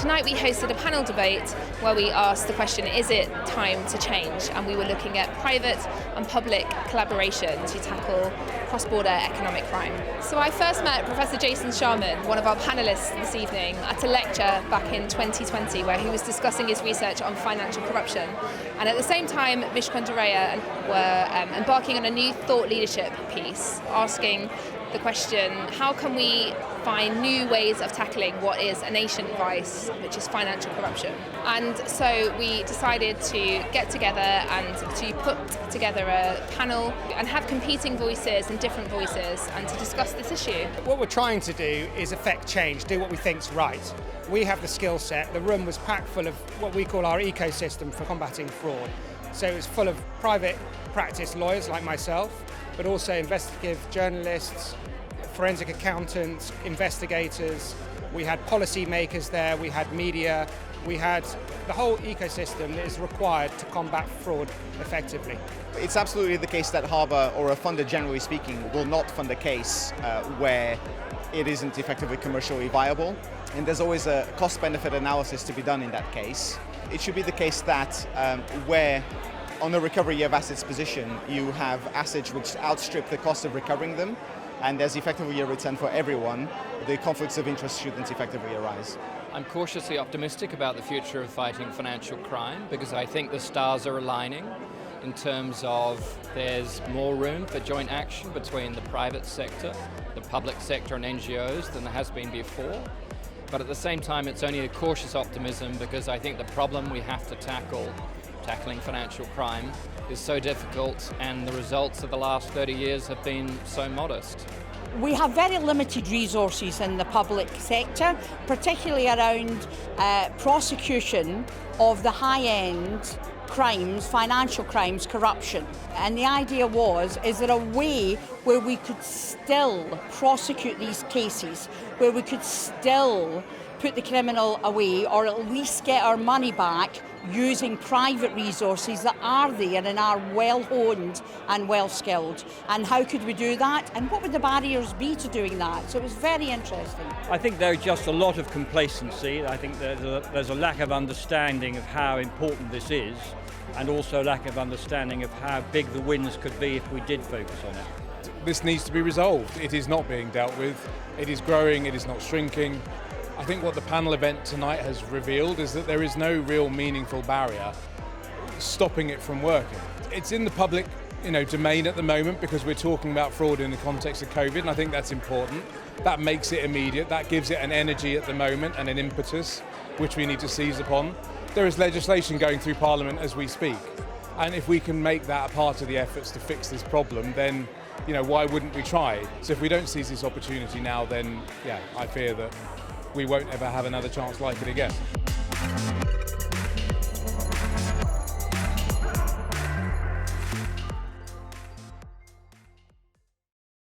tonight we hosted a panel debate where we asked the question, is it time to change? And we were looking at private and public collaboration to tackle cross-border economic crime. So I first met Professor Jason Sharman, one of our panellists this evening, at a lecture back in 2020 where he was discussing his research on financial corruption. And at the same time, Mishka and Dorea were embarking on a new thought leadership piece, asking the question, how can we find new ways of tackling what is a nation vice, which is financial corruption? And so we decided to get together and to put together a panel and have competing voices and different voices and to discuss this issue. What we're trying to do is affect change, do what we think's right. We have the skill set. The room was packed full of what we call our ecosystem for combating fraud. So it was full of private practice lawyers like myself, but also investigative journalists, forensic accountants, investigators. We had policy makers there, we had media, we had the whole ecosystem that is required to combat fraud effectively. It's absolutely the case that Harbour, or a funder generally speaking, will not fund a case where it isn't effectively commercially viable. And there's always a cost-benefit analysis to be done in that case. It should be the case that where on a recovery of assets position, you have assets which outstrip the cost of recovering them, and there's effectively a return for everyone. The conflicts of interest shouldn't effectively arise. I'm cautiously optimistic about the future of fighting financial crime because I think the stars are aligning in terms of there's more room for joint action between the private sector, the public sector and NGOs than there has been before. But at the same time, it's only a cautious optimism because I think the problem we have to tackling financial crime, is so difficult and the results of the last 30 years have been so modest. We have very limited resources in the public sector, particularly around prosecution of the high-end crimes, financial crimes, corruption. And the idea was, is there a way where we could still prosecute these cases, where we could still put the criminal away or at least get our money back using private resources that are there and are well-honed and well-skilled. And how could we do that? And what would the barriers be to doing that? So it was very interesting. I think there's just a lot of complacency. I think there's a lack of understanding of how important this is, and also a lack of understanding of how big the wins could be if we did focus on it. This needs to be resolved. It is not being dealt with. It is growing, it is not shrinking. I think what the panel event tonight has revealed is that there is no real meaningful barrier stopping it from working. It's in the public domain at the moment because we're talking about fraud in the context of COVID, and I think that's important. That makes it immediate, that gives it an energy at the moment and an impetus which we need to seize upon. There is legislation going through Parliament as we speak, and if we can make that a part of the efforts to fix this problem, then why wouldn't we try? So if we don't seize this opportunity now, then I fear that we won't ever have another chance like it again.